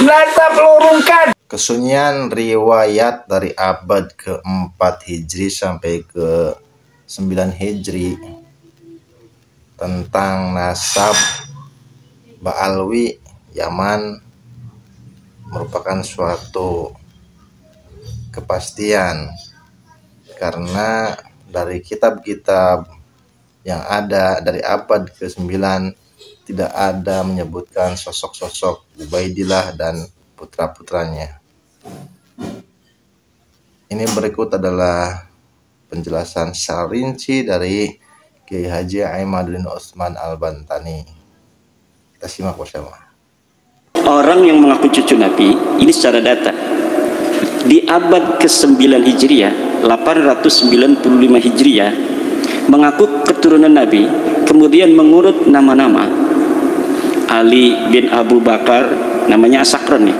Natap lurungkan. Kesunyian riwayat dari abad ke-4 Hijri sampai ke-9 Hijri tentang nasab Ba'alwi Yaman merupakan suatu kepastian, karena dari kitab-kitab yang ada dari abad ke-9 tidak ada menyebutkan sosok-sosok Ubaidillah dan putra-putranya. Ini berikut adalah penjelasan secara rinci dari Kiai Haji Imaduddin Utsman Al-Bantani. Kita simak bersama. Orang yang mengaku cucu Nabi ini secara data di abad ke-9 Hijriah, 895 Hijriah, mengaku keturunan Nabi, kemudian mengurut nama-nama. Ali bin Abu Bakar, namanya As-Sakran nih,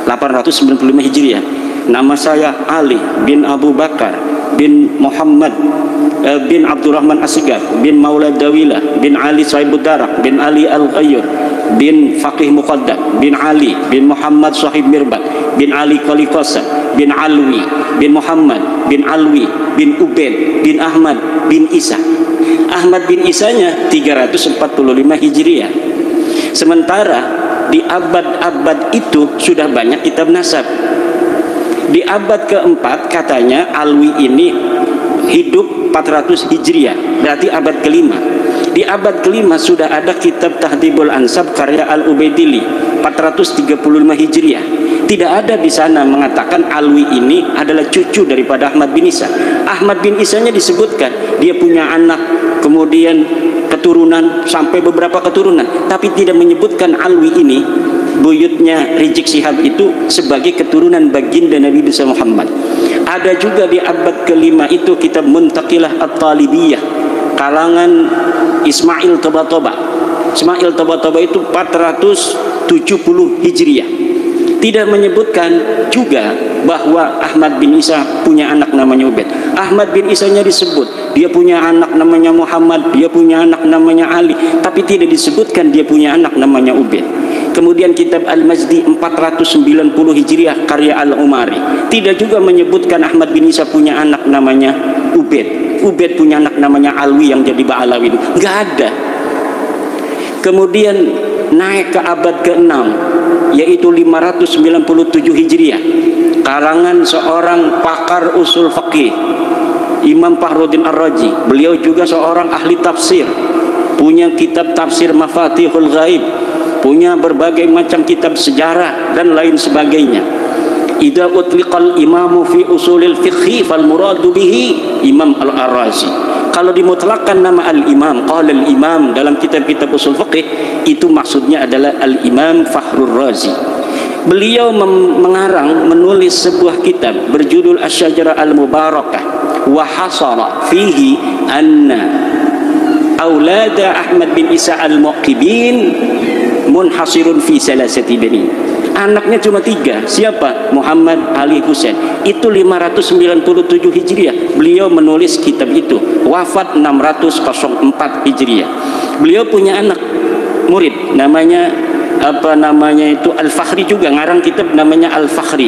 895 Hijriah. Nama saya Ali bin Abu Bakar bin Muhammad bin Abdurrahman As-Sigaf bin Maula Dawilah bin Ali Sahibud Darak bin Ali Al-Ghayyur bin Faqih Muqaddam bin Ali bin Muhammad Sahib Mirbat bin Ali Qalikosa bin Alwi bin Muhammad bin Alwi bin Ubaid bin Ahmad bin Isa. Ahmad bin Isanya 345 Hijriah. Sementara di abad-abad itu sudah banyak kitab nasab. Di abad ke-4 katanya Alwi ini hidup 400 Hijriah, berarti abad ke-5. Di abad ke-5 sudah ada kitab Tahdhibul Ansab karya Al-Ubaidili 435 Hijriah. Tidak ada di sana mengatakan Alwi ini adalah cucu daripada Ahmad bin Isa. Ahmad bin Isanya disebutkan dia punya anak, kemudian keturunan sampai beberapa keturunan, tapi tidak menyebutkan Alwi ini, buyutnya Rizik Syihab itu, sebagai keturunan baginda Nabi besar Muhammad. Ada juga di abad ke-5 itu kitab Muntaqilah At-Talibiyah kalangan Ismail Tabatoba. Ismail Tabatoba itu 470 Hijriah. Tidak menyebutkan juga bahwa Ahmad bin Isa punya anak namanya Ubaid. Ahmad bin Isanya disebut dia punya anak namanya Muhammad, dia punya anak namanya Ali, tapi tidak disebutkan dia punya anak namanya Ubaid. Kemudian kitab Al-Majdi 490 Hijriah karya Al-Umari tidak juga menyebutkan Ahmad bin Isa punya anak namanya Ubaid. Ubaid punya anak namanya Alwi yang jadi Ba'alawi, nggak ada. Kemudian naik ke abad ke-6 yaitu 597 Hijriah karangan seorang pakar usul fikih Imam Fakhruddin Ar-Razi. Beliau juga seorang ahli tafsir, punya kitab tafsir Mafatihul Ghaib, punya berbagai macam kitab sejarah dan lain sebagainya. Idza utliqal imamu fi usulil fiqhi fal muradu bihi Imam Al-Ar-Razi. Kalau dimutlakkan nama al-imam, qala al-imam dalam kitab-kitab usul fiqh, itu maksudnya adalah al-imam Fakhrur Razi. Beliau menulis sebuah kitab berjudul Asy-Syajarah Al-Mubarakah wa hasara fihi anna aulada Ahmad bin Isa al-Muqibin munhasirun fi salasati bani. Anaknya cuma 3. Siapa? Muhammad, Ali, Husain. Itu 597 Hijriah. Beliau menulis kitab itu. Wafat 604 Hijriah. Beliau punya anak murid namanya itu Al-Fakhri, juga ngarang kitab namanya Al-Fakhri.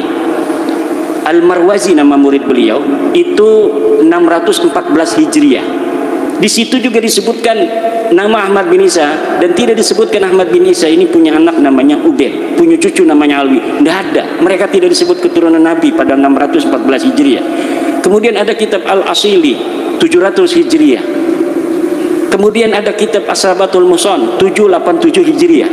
Al-Marwazi nama murid beliau, itu 614 Hijriah. Di situ juga disebutkan nama Ahmad bin Isa, dan tidak disebutkan Ahmad bin Isa ini punya anak namanya Ubaid, punya cucu namanya Alwi. Tidak ada. Mereka tidak disebut keturunan Nabi pada 614 Hijriah. Kemudian ada kitab Al-Asili 700 Hijriah. Kemudian ada kitab As-Sabatul Muson 787 Hijriah.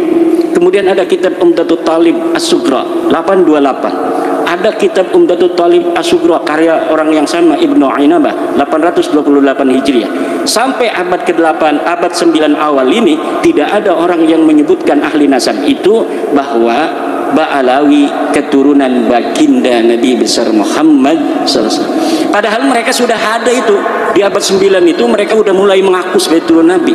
Kemudian ada kitab Umdatul Talib As-Sugra 828. Ada kitab Umdatul Talib As-Sugra karya orang yang sama, Ibnu Ainabah 828 Hijriah. Sampai abad ke-8, abad 9 awal ini tidak ada orang yang menyebutkan ahli nasab itu bahwa Ba'alawi keturunan baginda Nabi besar Muhammad SAW. Padahal mereka sudah ada itu di abad 9 itu, mereka sudah mulai mengaku sebagai keturunan Nabi.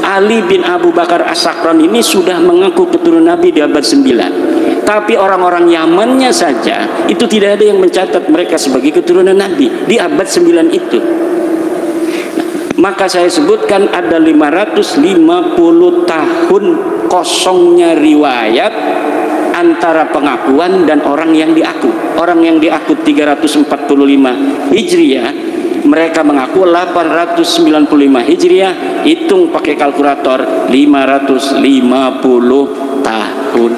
Ali bin Abu Bakar As-Sakran ini sudah mengaku keturunan Nabi di abad 9. Tapi orang-orang Yamannya saja itu tidak ada yang mencatat mereka sebagai keturunan Nabi di abad 9 itu. Maka saya sebutkan ada 550 tahun kosongnya riwayat antara pengakuan dan orang yang diaku. Orang yang diaku 345 Hijriah, mereka mengaku 895 Hijriah, hitung pakai kalkulator 550 tahun.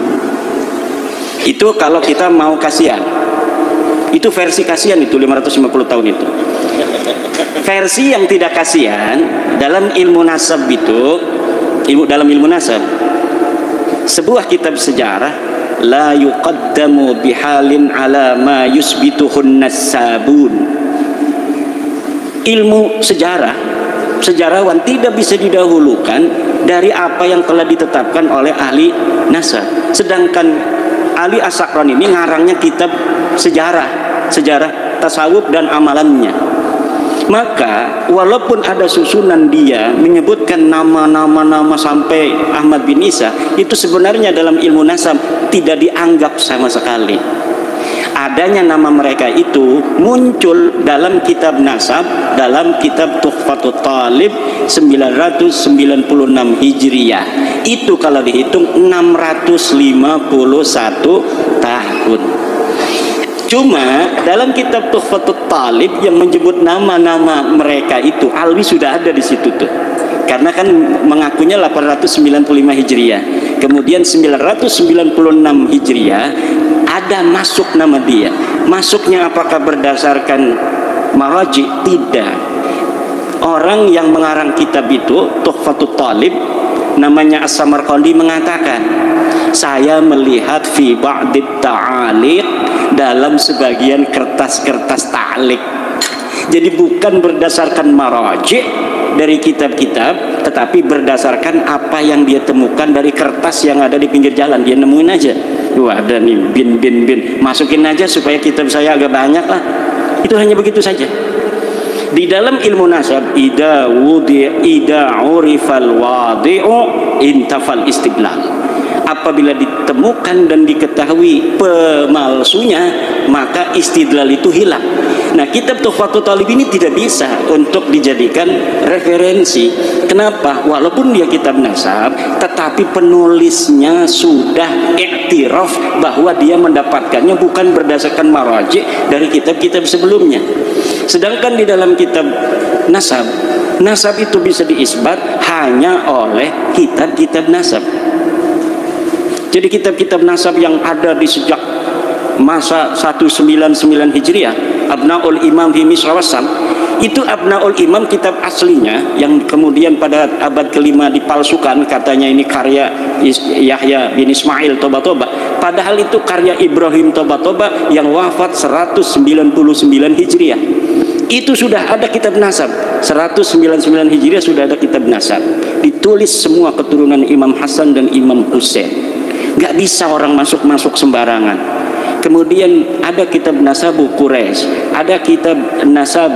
Itu kalau kita mau kasihan. Itu versi kasihan itu 550 tahun itu. Versi yang tidak kasihan dalam ilmu nasab itu, dalam ilmu nasab, sebuah kitab sejarah, la yuqaddamu bihalin ala ma yusbituhun nasabun. Ilmu sejarah, sejarawan tidak bisa didahulukan dari apa yang telah ditetapkan oleh ahli nasab. Sedangkan Ali As-Sakran ini ngarangnya kitab sejarah tasawuf dan amalannya. Maka walaupun ada susunan dia menyebutkan nama-nama sampai Ahmad bin Isa, itu sebenarnya dalam ilmu nasab tidak dianggap sama sekali. Adanya nama mereka itu muncul dalam kitab nasab, dalam kitab Tuhfatut Talib 996 Hijriah. Itu kalau dihitung 651 tahun. Cuma dalam kitab Tuhfatut Talib yang menyebut nama-nama mereka itu, Alwi sudah ada di situ tuh. Karena kan mengakunya 895 Hijriah. Kemudian 996 Hijriah ada masuk nama dia. Masuknya apakah berdasarkan maraji? Tidak. Orang yang mengarang kitab itu, Tuhfatut Talib, namanya As-Samarqandi, mengatakan, saya melihat fi ba'dit ta'aliq, dalam sebagian kertas-kertas ta'liq. Jadi bukan berdasarkan maraji dari kitab-kitab, tetapi berdasarkan apa yang dia temukan dari kertas yang ada di pinggir jalan. Dia nemuin aja, wah ada nih bin, masukin aja supaya kitab saya agak banyak lah. Itu hanya begitu saja. Di dalam ilmu nasab, ida urifal wadi'u intafal istidlal. Apabila ditemukan dan diketahui pemalsunya, maka istidlal itu hilang. Nah, kitab Tuhfatut Talib ini tidak bisa untuk dijadikan referensi. Kenapa? Walaupun dia kitab nasab, tetapi penulisnya sudah iktiraf bahwa dia mendapatkannya bukan berdasarkan maraji dari kitab-kitab sebelumnya. Sedangkan di dalam kitab nasab, nasab itu bisa diisbat hanya oleh kitab-kitab nasab. Jadi kitab-kitab nasab yang ada di sejak masa 199 Hijriah, Abnaul Imam fi Misr Wasam, itu Abnaul Imam kitab aslinya yang kemudian pada abad kelima dipalsukan, katanya ini karya Yahya bin Ismail Toba-Toba, padahal itu karya Ibrahim Toba-Toba yang wafat 199 Hijriah. Itu sudah ada kitab nasab 199 Hijriah, sudah ada kitab nasab, ditulis semua keturunan Imam Hasan dan Imam Husain. Gak bisa orang masuk-masuk sembarangan. Kemudian ada kitab Nasabu Quraisy, ada kitab Nasab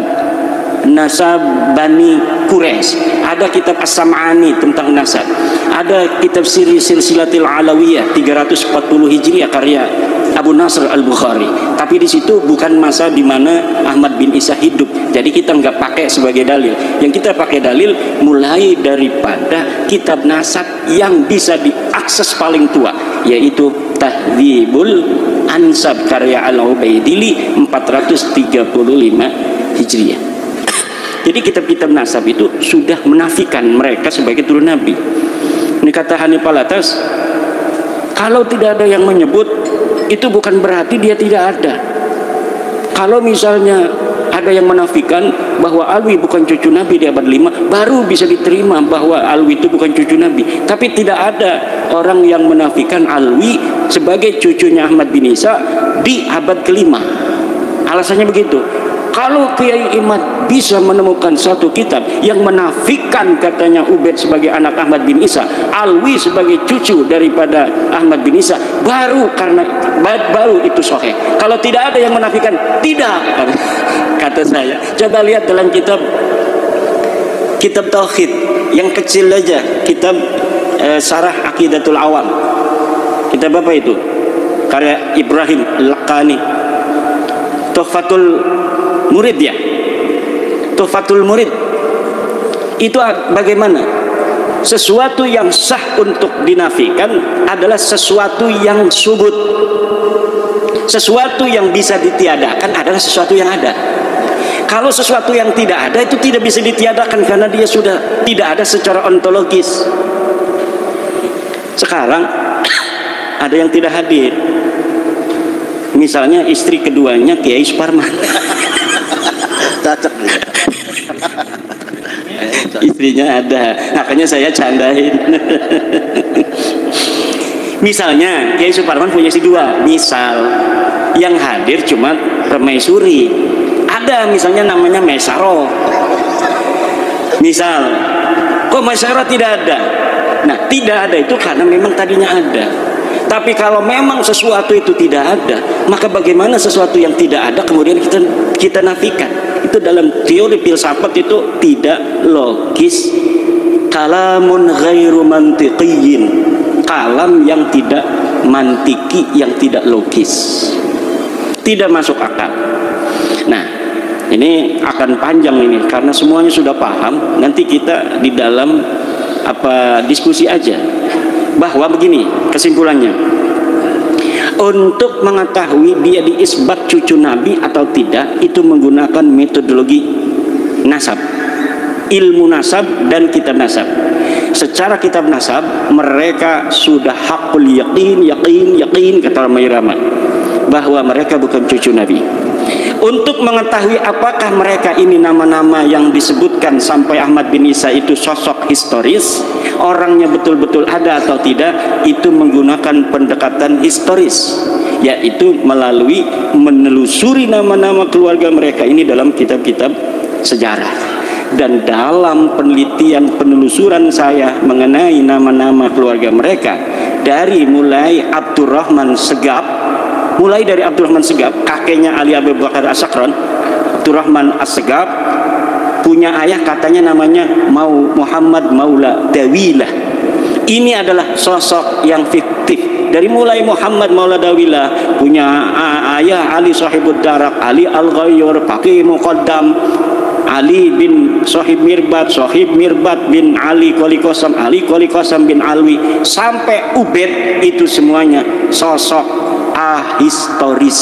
Bani Quraisy, ada kitab As-Sam'ani tentang nasab, ada kitab Silsilatil Alawiyah 340 Hijriah karya Abu Nasr Al-Bukhari. Tapi di situ bukan masa di mana Ahmad bin Isa hidup. Jadi kita nggak pakai sebagai dalil. Yang kita pakai dalil mulai daripada kitab nasab yang bisa diakses paling tua, yaitu Tahdzibul Ansab karya Al-Ubaidili 435 Hijriah. Jadi kitab-kitab nasab itu sudah menafikan mereka sebagai turun Nabi. Ini kata Hanif Alatas, kalau tidak ada yang menyebut, itu bukan berarti dia tidak ada. Kalau misalnya ada yang menafikan bahwa Alwi bukan cucu Nabi di abad 5, baru bisa diterima bahwa Alwi itu bukan cucu Nabi. Tapi tidak ada orang yang menafikan Alwi sebagai cucunya Ahmad bin Isa di abad kelima. Alasannya begitu. Kalau Kiai Imad bisa menemukan satu kitab yang menafikan katanya Ubaid sebagai anak Ahmad bin Isa, Alwi sebagai cucu daripada Ahmad bin Isa, baru itu sahih. Kalau tidak ada yang menafikan, tidak, kata saya. Coba lihat dalam kitab tauhid yang kecil aja, kitab Syarah Aqidatul Awam. Kitab apa itu? Karya Ibrahim Al-Laqani. Tuhfatul Murid ya, Tuhfatul Murid itu bagaimana? sesuatu yang sah untuk dinafikan adalah sesuatu yang subut. Sesuatu yang bisa ditiadakan adalah sesuatu yang ada. Kalau sesuatu yang tidak ada itu tidak bisa ditiadakan karena dia sudah tidak ada secara ontologis. Sekarang ada yang tidak hadir, misalnya istri keduanya Kiai Suparman. Istrinya ada, makanya saya candain. Misalnya Kiai Suparman punya istri dua, misal yang hadir cuma permaisuri. Ada misalnya namanya Mesaro. Misal, kok Mesaro tidak ada? Nah, tidak ada itu karena memang tadinya ada. Tapi kalau memang sesuatu itu tidak ada, maka bagaimana sesuatu yang tidak ada kemudian kita nafikan? Itu dalam teori filsafat itu tidak logis. Kalamun ghairu mantiqiyyin. Kalam yang tidak mantiki, yang tidak logis. Tidak masuk akal. Nah, ini akan panjang ini karena semuanya sudah paham. Nanti kita di dalam diskusi aja. Bahwa begini kesimpulannya, untuk mengetahui dia diisbat cucu Nabi atau tidak itu menggunakan metodologi nasab, ilmu nasab dan kitab nasab. Secara kitab nasab mereka sudah hakul yakin kata Ramai Rama bahwa mereka bukan cucu Nabi. Untuk mengetahui apakah mereka ini nama-nama yang disebutkan sampai Ahmad bin Isa itu sosok historis, orangnya betul-betul ada atau tidak, itu menggunakan pendekatan historis, yaitu melalui menelusuri nama-nama keluarga mereka ini dalam kitab-kitab sejarah. Dan dalam penelitian penelusuran saya mengenai nama-nama keluarga mereka, dari mulai Abdurrahman Segaf, kakeknya Ali Abu Bakar As-Sakran, Abdurrahman As-Segaf, punya ayah katanya namanya Muhammad Maula Dawilah. Ini adalah sosok yang fiktif. Dari mulai Muhammad Maula Dawilah, punya ayah Ali Sahibud Darak, Ali Al-Ghayyur, Faqih Muqaddam, Ali bin Sohib Mirbat bin Ali Qoli Qasam bin Alwi, sampai Ubed, itu semuanya sosok ahistoris,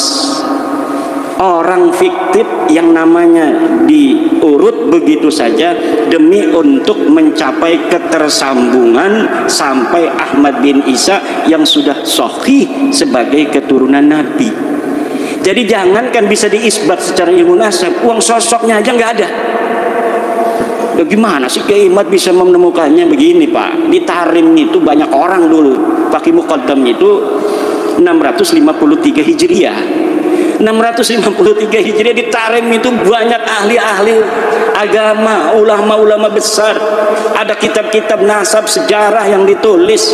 orang fiktif yang namanya diurut begitu saja demi untuk mencapai ketersambungan sampai Ahmad bin Isa yang sudah sahih sebagai keturunan Nabi. Jadi jangankan bisa diisbat secara ilmu nasab, uang sosoknya aja nggak ada. Bagaimana sih Kiai Ahmad bisa menemukannya? Begini Pak, di Tarim itu banyak orang dulu, Faqih Muqaddam itu 653 Hijriah. 653 Hijriah di Tarim itu banyak ahli-ahli agama, ulama-ulama besar. Ada kitab-kitab nasab sejarah yang ditulis.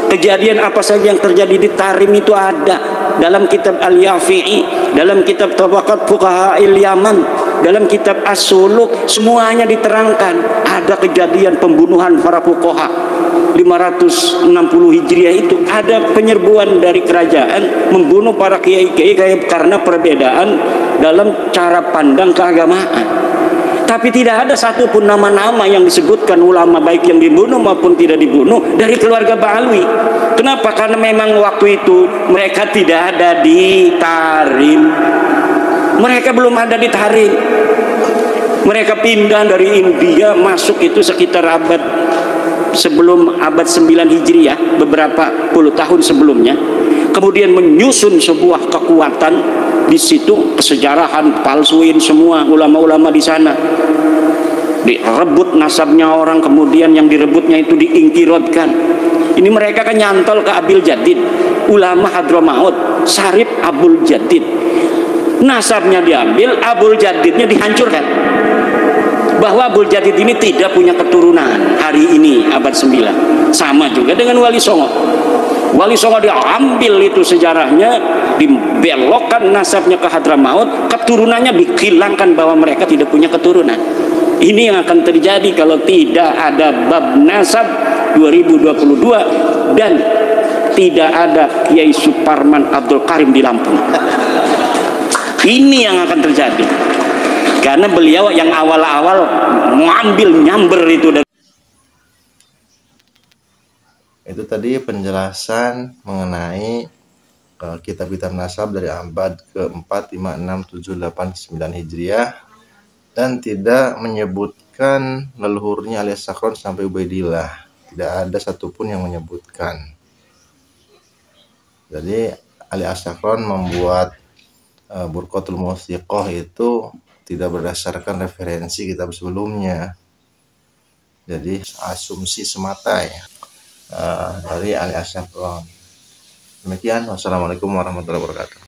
Kejadian apa saja yang terjadi di Tarim itu ada dalam kitab Al-Yafi'i, dalam kitab Tabaqat Fuqaha'il Yaman, dalam kitab As-Suluk, semuanya diterangkan. Ada kejadian pembunuhan para fuqaha 560 Hijriah itu, ada penyerbuan dari kerajaan membunuh para kiai-kiai karena perbedaan dalam cara pandang keagamaan. Tapi tidak ada satupun nama-nama yang disebutkan ulama baik yang dibunuh maupun tidak dibunuh dari keluarga Ba'alwi. Kenapa? Karena memang waktu itu mereka tidak ada di Tarim. Mereka belum ada di Tarim. Mereka pindah dari India masuk itu sekitar abad sebelum abad 9 Hijriah, beberapa puluh tahun sebelumnya. Kemudian menyusun sebuah kekuatan di situ, kesejarahan, palsuin semua ulama-ulama di sana. Direbut nasabnya orang, kemudian yang direbutnya itu diingkirotkan. Ini mereka kan nyantol ke Abil Jadid, ulama Hadramaut, Sarif Abul Jadid. Nasabnya diambil, Abul Jadidnya dihancurkan. Bahwa Abul Jadid ini tidak punya keturunan hari ini abad 9. Sama juga dengan Wali Songo. Wali Songo diambil itu sejarahnya, dibelokkan nasabnya ke Hadramaut, keturunannya dihilangkan bahwa mereka tidak punya keturunan. Ini yang akan terjadi kalau tidak ada bab nasab 2022 dan tidak ada Kiai Suparman Abdul Karim di Lampung. Ini yang akan terjadi karena beliau yang awal-awal mengambil nyamber itu dari Itu tadi penjelasan mengenai kitab-kitab nasab dari abad ke-4, 5, 6, 7, 8, 9 Hijriah, dan tidak menyebutkan leluhurnya Ali As-Sakron sampai Ubaidillah. Tidak ada satupun yang menyebutkan. Jadi Ali As-Sakron membuat Burqatul Muwathiqah itu tidak berdasarkan referensi kitab sebelumnya. Jadi asumsi semata ya dari Ali As-Sakron. Demikian, wassalamualaikum warahmatullahi wabarakatuh.